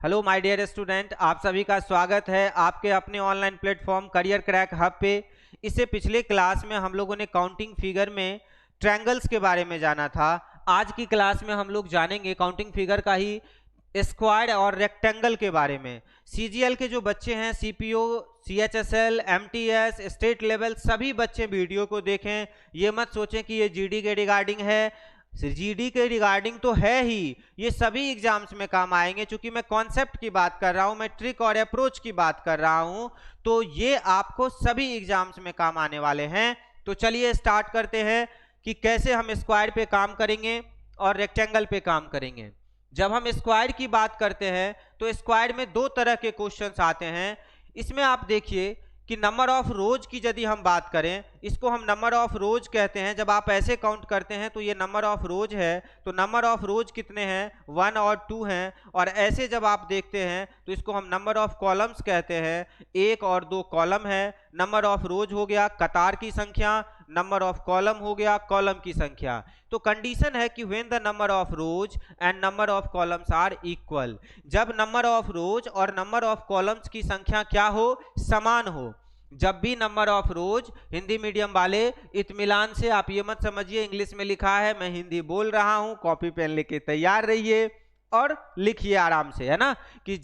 Hello my dear student, आप सभी का स्वागत है आपके अपने online platform career crack hub पे। इससे पिछले क्लास में हम लोगों ने काउंटिंग फिगर में ट्रायंगल्स के बारे में जाना था। आज की क्लास में हम लोग जानेंगे काउंटिंग फिगर का ही स्क्वायर और रेक्टेंगल के बारे में। सीजीएल के जो बच्चे हैं, CPO, CHSL, MTS, state level, सभी बच्चे वीडियो को देखें। ये मत सोचें कि ये जीडी के रिगार्डिंग है। जीडी के रिगार्डिंग तो है ही, ये सभी एग्जाम्स में काम आएंगे। चूंकि मैं कॉन्सेप्ट की बात कर रहा हूं, मैं ट्रिक और अप्रोच की बात कर रहा हूं, तो ये आपको सभी एग्जाम्स में काम आने वाले हैं। तो चलिए स्टार्ट करते हैं कि कैसे हम स्क्वायर पे काम करेंगे और रेक्टेंगल पे काम करेंगे। जब हम स्क्वायर की बात करते हैं तो स्क्वायर में दो तरह के क्वेश्चंस आते हैं। इसमें आप देखिए कि नंबर ऑफ रोज की यदि हम बात करें, इसको हम नंबर ऑफ रोज कहते हैं। जब आप ऐसे काउंट करते हैं तो ये नंबर ऑफ रोज है, तो नंबर ऑफ रोज कितने हैं, 1 और 2 हैं। और ऐसे जब आप देखते हैं तो इसको हम नंबर ऑफ कॉलम्स कहते हैं, 1 और 2 कॉलम है। नंबर ऑफ रोज हो गया कतार की संख्या, नंबर ऑफ कॉलम हो गया कॉलम की संख्या। तो कंडीशन है कि when the number of rows and number of columns are equal, जब नंबर ऑफ रोज और नंबर ऑफ कॉलम्स की संख्या क्या हो, समान हो। जब भी number of rose, Hindi medium वाले इत्मीनान से आप ये मत समझिए इंग्लिश में लिखा है, मैं हिंदी बोल रहा हूं, कॉपी पेन लेके तैयार रहिए और लिखिए आराम से, है ना, कि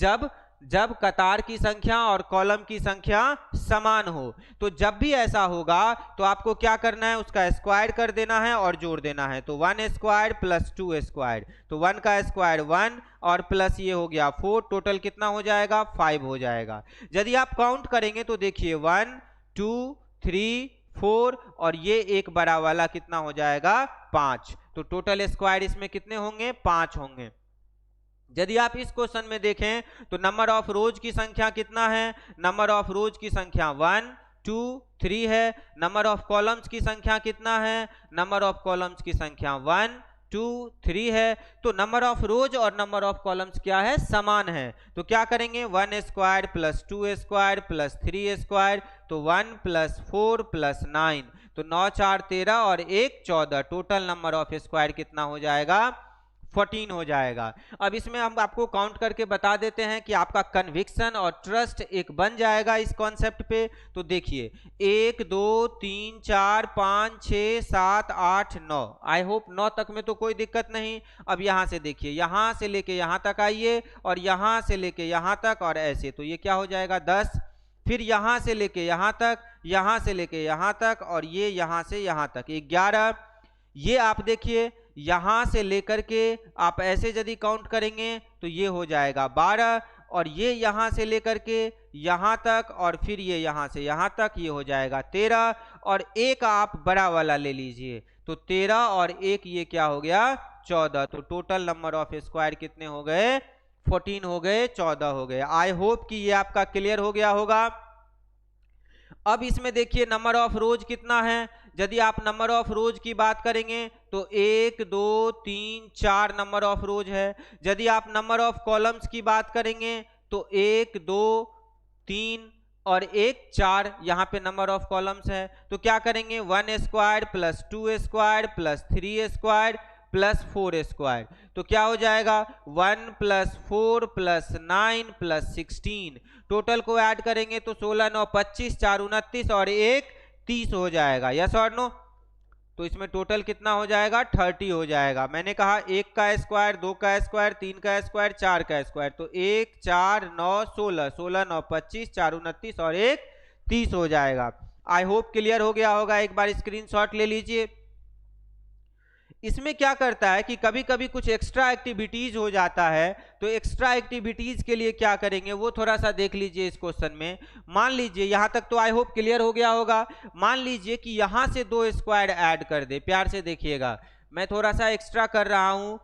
जब कतार की संख्या और कॉलम की संख्या समान हो। तो जब भी ऐसा होगा तो आपको क्या करना है, उसका स्क्वायर कर देना है और जोड़ देना है। तो 1 स्क्वायर प्लस 2 स्क्वायर, तो 1 का स्क्वायर 1 और प्लस ये हो गया 4, टोटल कितना हो जाएगा, 5 हो जाएगा। यदि आप काउंट करेंगे तो देखिए 1 2 3 4 और ये एक बड़ा वाला कितना हो जाएगा, 5। तो टोटल स्क्वायर इसमें कितने होंगे, 5 होंगे। यदि आप इस क्वेश्चन में देखें तो नंबर ऑफ रोज की संख्या कितना है, नंबर ऑफ रोज की संख्या 1 2 3 है। नंबर ऑफ कॉलम्स की संख्या कितना है, नंबर ऑफ कॉलम्स की संख्या 1 2 3 है। तो नंबर ऑफ रोज और नंबर ऑफ कॉलम्स क्या है, समान है। तो क्या करेंगे, 1 square plus 2 square plus 3 square, तो 1 प्लस 4 प्लस 9, तो 9 4 13 और 1 14, टोटल नंबर ऑफ स्क्वायर कितना हो जाएगा, 14 हो जाएगा। अब इसमें हम आपको काउंट करके बता देते हैं कि आपका कन्विक्शन और ट्रस्ट एक बन जाएगा इस कॉन्सेप्ट पे। तो देखिए 1 2 3 4 5 6 7 8 9, आई होप 9 तक में तो कोई दिक्कत नहीं। अब यहां से देखिए, यहां से लेके यहां तक आइए और यहां से लेके यहां तक और ऐसे, तो ये क्या हो जाएगा 10। फिर यहां से लेके यहां तक, यहां से लेके यहां तक और ये यहां से यहां तक 11। ये आप देखिए यहां से लेकर के आप ऐसे यदि काउंट करेंगे तो ये हो जाएगा 12 और ये यहां से लेकर के यहां तक और फिर ये यहां से यहां तक, ये हो जाएगा 13 और एक आप बड़ा वाला ले लीजिए, तो 13 और एक ये क्या हो गया, 14। तो टोटल नंबर ऑफ स्क्वायर कितने हो गए, 14 हो गए, 14 हो गए। आई होप कि ये आपका क्लियर हो गया होगा। अब इसमें देखिए नंबर ऑफ रोज कितना है। यदि आप नंबर ऑफ रोज की बात करेंगे तो 1 2 3 4 नंबर ऑफ रोज है। यदि आप नंबर ऑफ कॉलम्स की बात करेंगे तो 1 2 3 और 1 4 यहाँ पे नंबर ऑफ कॉलम्स है। तो क्या करेंगे, 1 square plus 2 square plus 3 square plus 4 square, तो क्या हो जाएगा 1 प्लस 4 प्लस 9 प्लस 16, टोटल को ऐड करेंगे तो 16 9 25 4 29 और 1 30 हो जाएगा। यस और नो, तो इसमें टोटल कितना हो जाएगा, 30 हो जाएगा। मैंने कहा 1 का स्क्वायर 2 का स्क्वायर 3 का स्क्वायर 4 का स्क्वायर, तो 1 4 9 16, 16 9 25 4 29 और 1 30 हो जाएगा। आई होप क्लियर हो गया होगा। एक बार स्क्रीनशॉट ले लीजिए। इसमें क्या करता है कि कभी कभी कुछ एक्स्ट्रा एक्टिविटीज हो जाता है, तो एक्स्ट्रा एक्टिविटीज के लिए क्या करेंगे वो थोड़ा सा देख लीजिए इस क्वेश्चन में। मान लीजिए यहां तक तो आई होप क्लियर हो गया होगा। मान लीजिए कि यहां से 2 स्क्वायर ऐड कर दे, प्यार से देखिएगा, मैं थोड़ा सा एक्स्ट्रा कर रहा हूं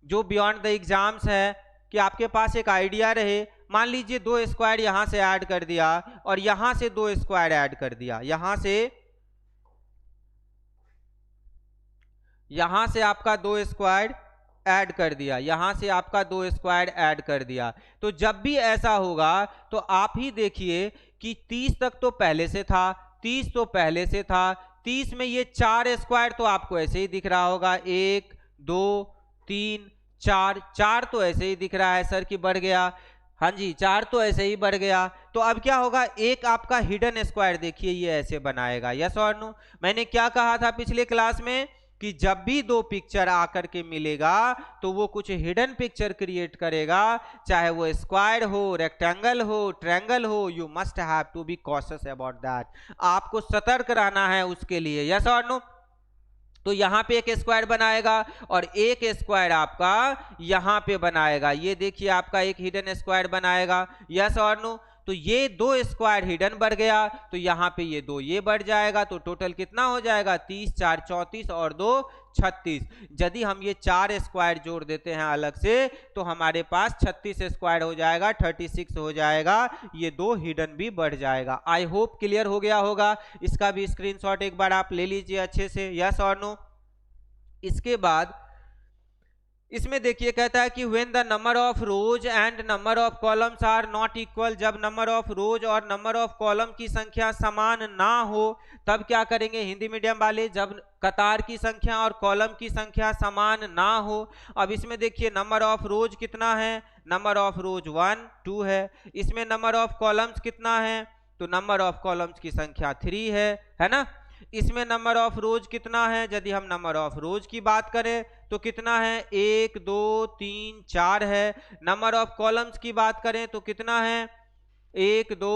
जो बियॉन्ड द एग्जाम्स है, कि आपके पास एक आइडिया रहे। मान लीजिए 2 स्क्वायर यहां से ऐड कर दिया और यहां से 2 स्क्वायर ऐड कर दिया, यहां से आपका 2 स्क्वायर ऐड कर दिया, यहां से आपका 2 स्क्वायर ऐड कर दिया। तो जब भी ऐसा होगा तो आप ही देखिए कि 30 तक तो पहले से था, 30 तो पहले से था, 30 में ये 4 स्क्वायर तो आपको ऐसे ही दिख रहा होगा, 1 2 3 4 4 तो ऐसे ही दिख रहा है सर कि बढ़ गया। हाँ जी, 4 तो ऐसे ही बढ़ गया। तो अब क्या होगा, एक आपका हिडन स्क्वायर देखिए ये ऐसे बनाएगा, यस और नो। मैंने क्या कहा था पिछले क्लास में कि जब भी दो पिक्चर आकर के मिलेगा तो वो कुछ हिडन पिक्चर क्रिएट करेगा, चाहे वो स्क्वायर हो, रेक्टेंगल हो, ट्रायंगल हो। You must have to be cautious about that. आपको सतर्क रहना है उसके लिए, यस और नो। तो यहां पे एक स्क्वायर बनाएगा और एक स्क्वायर आपका यहां पे बनाएगा। ये देखिए आपका एक हिडन स्क्वायर बनाएगा, यस और नो। तो ये दो स्क्वायर हिडन बढ़ गया, तो यहां पे ये दो ये बढ़ जाएगा, तो टोटल कितना हो जाएगा 30, 4 34 और 2 36। यदि हम ये 4 स्क्वायर जोड़ देते हैं अलग से तो हमारे पास 36 स्क्वायर हो जाएगा, 36 हो जाएगा। ये दो हिडन भी बढ़ जाएगा। आई होप क्लियर हो गया होगा। इसका भी स्क्रीनशॉट एक बार आप ले लीजिए अच्छे से, यस और नो। इसके बाद इसमें देखिए कहता है कि when the number of rows and number of columns are not equal, जब नंबर ऑफ रोज और नंबर ऑफ कॉलम की संख्या समान ना हो तब क्या करेंगे हिंदी मीडियम वाले, जब कतार की संख्या और कॉलम की संख्या समान ना हो। अब इसमें देखिए नंबर ऑफ रोज कितना है, नंबर ऑफ रोज 1 2 है। इसमें नंबर ऑफ कॉलम्स कितना है, तो नंबर ऑफ कॉलम्स की संख्या 3 है ना। इसमें नंबर ऑफ रोज कितना है, यदि हम नंबर ऑफ रोज की बात करें तो कितना है 1 2 3 4 है। नंबर ऑफ कॉलम्स की बात करें तो कितना है 1 2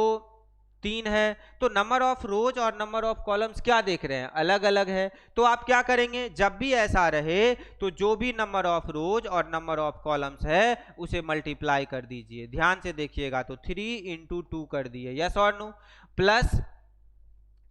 3 है। तो नंबर ऑफ रोज और नंबर ऑफ कॉलम्स क्या देख रहे हैं, अलग अलग है। तो आप क्या करेंगे, जब भी ऐसा रहे तो जो भी नंबर ऑफ रोज और नंबर ऑफ कॉलम्स है उसे मल्टीप्लाई कर दीजिए। ध्यान से देखिएगा, तो 3 इंटू 2 कर दिए, यस और no. Plus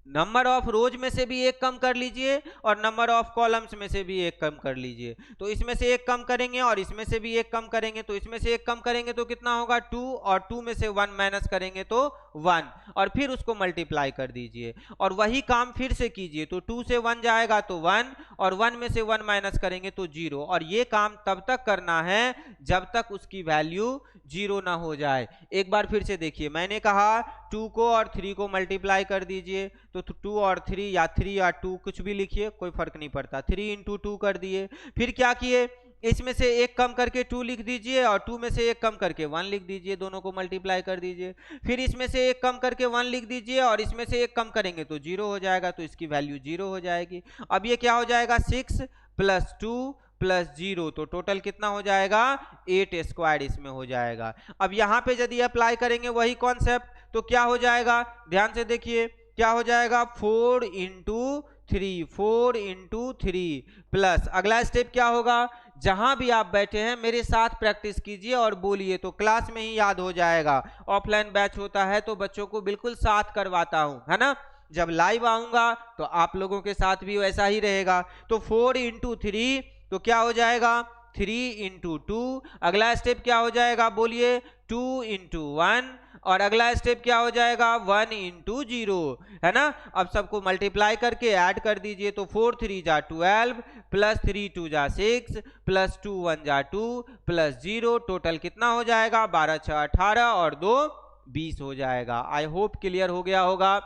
number of rows में से भी एक कम कर लीजिए और नंबर ऑफ कॉलम्स में से भी एक कम कर लीजिए। तो इसमें से एक कम करेंगे और इसमें से भी एक कम करेंगे, तो इसमें से एक कम करेंगे तो कितना होगा 2, और 2 में से 1 माइनस करेंगे तो 1, और फिर उसको मल्टीप्लाई कर दीजिए और वही काम फिर से कीजिए। तो 2 से 1 जाएगा तो 1, और 1 में से 1 माइनस करेंगे तो 0। और ये काम तब तक करना है जब तक उसकी वैल्यू 0 ना हो जाए। एक बार फिर से देखिए, मैंने कहा 2 को और 3 को मल्टीप्लाई कर दीजिए, तो 2 और 3 या 3 या 2 कुछ भी लिखिए, कोई फर्क नहीं पड़ता। 3 इंटू 2 कर दिए। फिर क्या किए, इसमें से एक कम करके 2 लिख दीजिए और 2 में से एक कम करके 1 लिख दीजिए, दोनों को मल्टीप्लाई कर दीजिए। फिर इसमें से एक कम करके 1 लिख दीजिए और इसमें से एक कम करेंगे तो 0 हो जाएगा, तो इसकी वैल्यू 0 हो जाएगी। अब ये क्या हो जाएगा 6 + 2 + 0, तो टोटल कितना हो जाएगा 8 स्क्वायर इसमें हो जाएगा। अब यहाँ पे यदि अप्लाई करेंगे वही कॉन्सेप्ट तो क्या हो जाएगा, ध्यान से देखिए क्या हो जाएगा 4 इंटू 3, 4 इंटू 3 प्लस अगला स्टेप क्या होगा, जहां भी आप बैठे हैं मेरे साथ प्रैक्टिस कीजिए और बोलिए तो क्लास में ही याद हो जाएगा। ऑफलाइन बैच होता है तो बच्चों को बिल्कुल साथ करवाता हूं, है ना। जब लाइव आऊंगा तो आप लोगों के साथ भी वैसा ही रहेगा। तो 4 इंटू 3 तो क्या हो जाएगा 3 इंटू 2। अगला स्टेप क्या हो जाएगा बोलिए 2 इंटू 1, और अगला स्टेप क्या हो जाएगा 1 इंटू 0, है ना। अब सबको मल्टीप्लाई करके ऐड कर दीजिए, तो 4 3 जा 12 प्लस 3 2 जा 6 प्लस 2 1 जा 2 प्लस 0, टोटल कितना हो जाएगा 12 6 18 और 2 20 हो जाएगा। आई होप क्लियर हो गया होगा।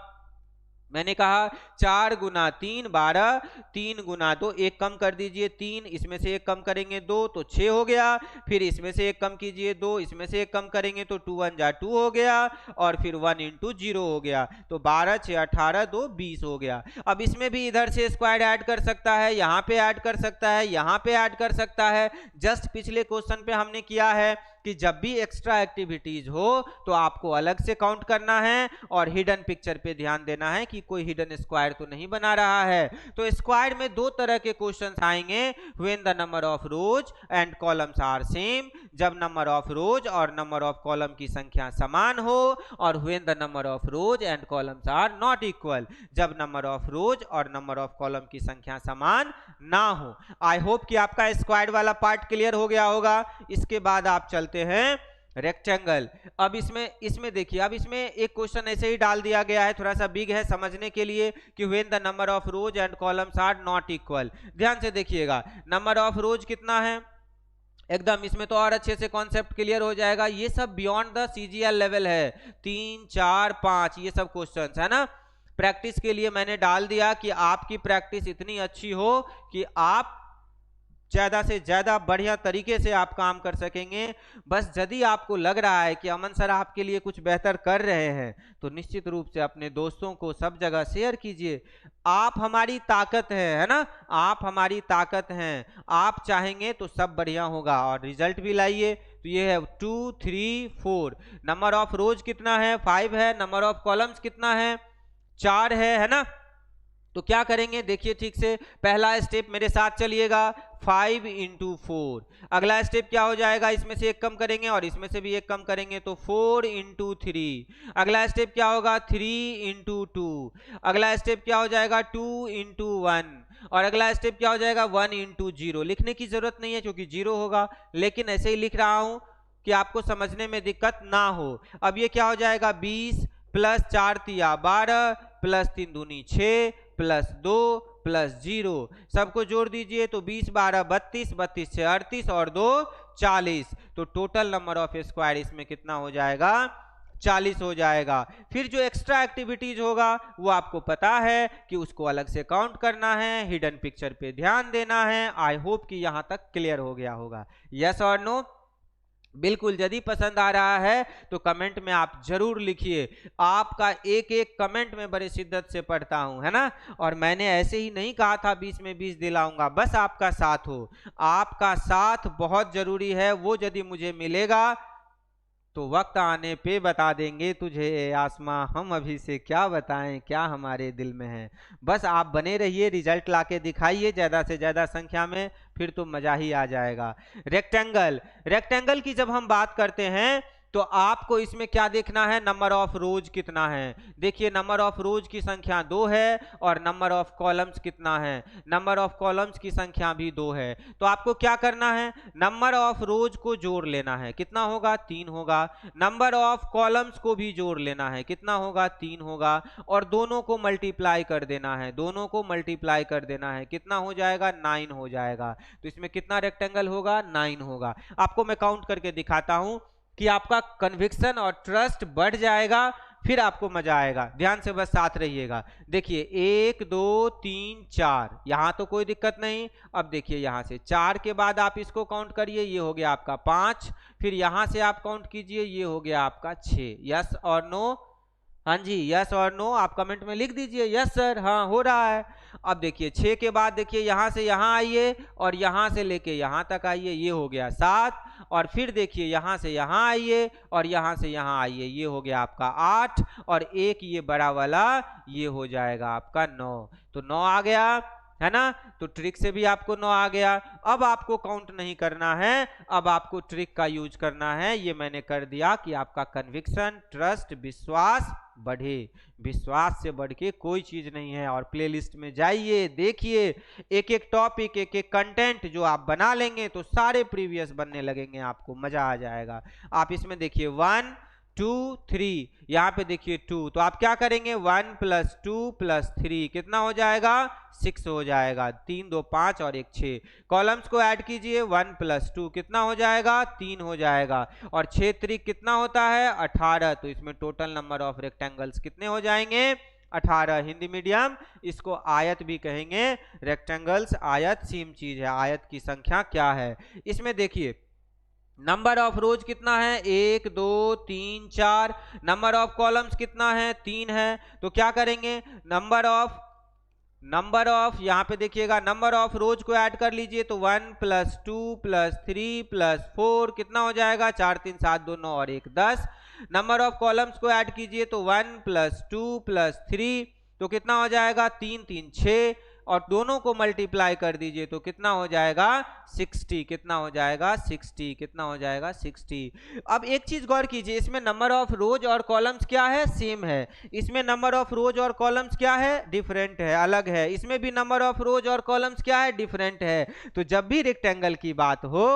मैंने कहा 4 गुना 3 12, 3 गुना 2 एक कम कर दीजिए 3, इसमें से एक कम करेंगे 2 तो 6 हो गया। फिर इसमें से एक कम कीजिए 2, इसमें से एक कम करेंगे तो 2 1 जा 2 हो गया, और फिर 1 इंटू 0 हो गया, तो 12 6 18 2 20 हो गया। अब इसमें भी इधर से स्क्वायर ऐड कर सकता है, यहाँ पे ऐड कर सकता है, यहाँ पे ऐड कर सकता है। जस्ट पिछले क्वेश्चन पे हमने किया है कि जब भी एक्स्ट्रा एक्टिविटीज हो तो आपको अलग से काउंट करना है और हिडन पिक्चर पे ध्यान देना है कि कोई हिडन स्क्वायर तो नहीं बना रहा है। तो स्क्वायर में दो तरह के क्वेश्चंस आएंगे, when the number of rows and columns are same, जब नंबर ऑफ रोज और नंबर ऑफ कॉलम की संख्या समान हो, और when the number of rows and columns are not equal, जब नंबर ऑफ रोज और नंबर ऑफ कॉलम की संख्या समान ना हो। आई होप कि आपका स्क्वायर वाला पार्ट क्लियर हो गया होगा। इसके बाद आप चलते हैं रेक्टेंगल। अब इसमें देखिए, अब इसमें एक क्वेश्चन ऐसे ही डाल दिया गया है, थोड़ा सा बिग है समझने के लिए, कि when the number of rows and columns are not equal. ध्यान से देखिएगा, नंबर ऑफ रोज कितना है एकदम, इसमें तो और अच्छे से कॉन्सेप्ट क्लियर हो जाएगा। ये सब बियॉन्ड द सीजीएल लेवल है, 3 4 5 ये सब क्वेश्चंस है ना। प्रैक्टिस के लिए मैंने डाल दिया कि आपकी प्रैक्टिस इतनी अच्छी हो कि आप ज़्यादा से ज़्यादा बढ़िया तरीके से आप काम कर सकेंगे। बस यदि आपको लग रहा है कि अमन सर आपके लिए कुछ बेहतर कर रहे हैं तो निश्चित रूप से अपने दोस्तों को सब जगह शेयर कीजिए। आप हमारी ताकत है ना, आप हमारी ताकत हैं। आप चाहेंगे तो सब बढ़िया होगा और रिजल्ट भी लाइए। तो ये है 2 3 4। नंबर ऑफ रोज कितना है? 5 है। नंबर ऑफ कॉलम्स कितना है? 4 है ना। तो क्या करेंगे देखिए ठीक से, पहला स्टेप मेरे साथ चलिएगा, 5 इंटू 4। अगला स्टेप क्या हो जाएगा, इसमें से एक कम करेंगे और इसमें से भी एक कम करेंगे तो 4 इंटू 3। अगला स्टेप क्या होगा, 3 इंटू 2। अगला स्टेप क्या हो जाएगा, 2 इंटू 1। और अगला स्टेप क्या हो जाएगा, 1 इंटू 0। लिखने की जरूरत नहीं है क्योंकि 0 होगा, लेकिन ऐसे ही लिख रहा हूं कि आपको समझने में दिक्कत ना हो। अब ये क्या हो जाएगा, 20 प्लस 4 तिया 12 प्लस 3 दूनी 6 प्लस 2 प्लस 0, सबको जोड़ दीजिए तो 20 12 32, 32 6 38 और 2 40। तो टोटल नंबर ऑफ स्क्वायर इसमें कितना हो जाएगा, 40 हो जाएगा। फिर जो एक्स्ट्रा एक्टिविटीज होगा वो आपको पता है कि उसको अलग से काउंट करना है, हिडन पिक्चर पे ध्यान देना है। आई होप कि यहां तक क्लियर हो गया होगा। यस और नो? बिल्कुल। यदि पसंद आ रहा है तो कमेंट में आप जरूर लिखिए। आपका एक एक कमेंट में बड़े शिद्दत से पढ़ता हूं, है ना। और मैंने ऐसे ही नहीं कहा था 20 में 20 दिलाऊंगा, बस आपका साथ हो। आपका साथ बहुत जरूरी है, वो यदि मुझे मिलेगा तो वक्त आने पे बता देंगे तुझे आसमां, हम अभी से क्या बताएं क्या हमारे दिल में है। बस आप बने रहिए, रिजल्ट लाके दिखाइए ज्यादा से ज्यादा संख्या में, फिर तो मजा ही आ जाएगा। रेक्टेंगल, रेक्टेंगल की जब हम बात करते हैं तो आपको इसमें क्या देखना है, नंबर ऑफ रोज कितना है। देखिए नंबर ऑफ रोज की संख्या 2 है और नंबर ऑफ कॉलम्स कितना है, नंबर ऑफ कॉलम्स की संख्या भी 2 है। तो आपको क्या करना है, नंबर ऑफ रोज को जोड़ लेना है, कितना होगा, 3 होगा। नंबर ऑफ कॉलम्स को भी जोड़ लेना है, कितना होगा, 3 होगा। और दोनों को मल्टीप्लाई कर देना है, दोनों को मल्टीप्लाई कर देना है, कितना हो जाएगा, 9 हो जाएगा। तो इसमें कितना रेक्टेंगल होगा, 9 होगा। आपको मैं काउंट करके दिखाता हूं कि आपका कन्विक्शन और ट्रस्ट बढ़ जाएगा, फिर आपको मजा आएगा। ध्यान से बस साथ रहिएगा। देखिए 1 2 3 4, यहां तो कोई दिक्कत नहीं। अब देखिए यहां से 4 के बाद आप इसको काउंट करिए, ये हो गया आपका 5। फिर यहां से आप काउंट कीजिए, ये हो गया आपका 6। यस और नो? हाँ जी, यस और नो आप कमेंट में लिख दीजिए, यस सर, हाँ हो रहा है। अब देखिए 6 के बाद देखिए यहां से यहां आइए और यहां से लेके यहां तक आइए, ये हो गया 7। और फिर देखिए यहां से यहां आइए और यहां से यहां आइए, ये हो गया आपका 8। और एक ये बड़ा वाला ये हो जाएगा आपका 9। तो 9 आ गया, है ना। तो ट्रिक से भी आपको 9 आ गया। अब आपको काउंट नहीं करना है, अब आपको ट्रिक का यूज करना है। ये मैंने कर दिया कि आपका कन्विक्शन, ट्रस्ट, विश्वास बढ़े। विश्वास से बढ़ के कोई चीज नहीं है। और प्लेलिस्ट में जाइए, देखिए एक एक टॉपिक, एक एक कंटेंट जो आप बना लेंगे तो सारे प्रीवियस बनने लगेंगे, आपको मजा आ जाएगा। आप इसमें देखिए 1 2 3, यहाँ पे देखिए 2, तो आप क्या करेंगे, 1 प्लस 2 प्लस 3 कितना हो जाएगा, 6 हो जाएगा। 3 2 5 और 1 6। कॉलम्स को ऐड कीजिए, 1 प्लस 2 कितना हो जाएगा, 3 हो जाएगा। और 6 3 कितना होता है, 18। तो इसमें टोटल नंबर ऑफ रेक्टेंगल्स कितने हो जाएंगे, 18। हिंदी मीडियम इसको आयत भी कहेंगे। रेक्टेंगल्स आयत सेम चीज है, आयत की संख्या क्या है। इसमें देखिए नंबर ऑफ रोज कितना है, 1 2 3 4। नंबर ऑफ कॉलम्स कितना है, 3 है। तो क्या करेंगे, नंबर ऑफ यहां पे देखिएगा, नंबर ऑफ रोज को ऐड कर लीजिए तो 1 प्लस 2 प्लस 3 प्लस 4 कितना हो जाएगा, 4 3 7 2 9 और 1 10। नंबर ऑफ कॉलम्स को ऐड कीजिए तो 1 प्लस 2 प्लस 3 तो कितना हो जाएगा, 3 3 6। और दोनों को मल्टीप्लाई कर दीजिए तो कितना हो जाएगा, 60। कितना हो जाएगा, 60। कितना हो जाएगा, 60। अब एक चीज गौर कीजिए, इसमें नंबर ऑफ रोज और कॉलम्स क्या है, सेम है। इसमें नंबर ऑफ रोज और कॉलम्स क्या है, डिफरेंट है, अलग है। इसमें भी नंबर ऑफ रोज और कॉलम्स क्या है, डिफरेंट है। तो जब भी रेक्टेंगल की बात हो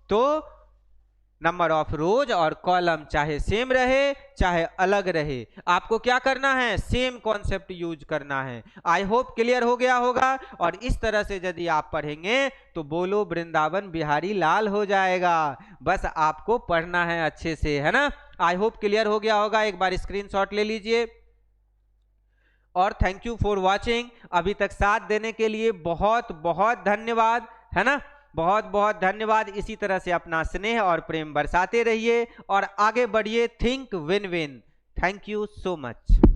तो नंबर ऑफ रोज और कॉलम चाहे सेम रहे चाहे अलग रहे, आपको क्या करना है, सेम कॉन्सेप्ट यूज करना है। आई होप क्लियर हो गया होगा। और इस तरह से यदि आप पढ़ेंगे तो बोलो वृंदावन बिहारी लाल हो जाएगा। बस आपको पढ़ना है अच्छे से, है ना। आई होप क्लियर हो गया होगा। एक बार स्क्रीनशॉट ले लीजिए। और थैंक यू फॉर वॉचिंग। अभी तक साथ देने के लिए बहुत बहुत धन्यवाद, है ना। बहुत बहुत धन्यवाद। इसी तरह से अपना स्नेह और प्रेम बरसाते रहिए और आगे बढ़िए। Think win win. Thank you so much.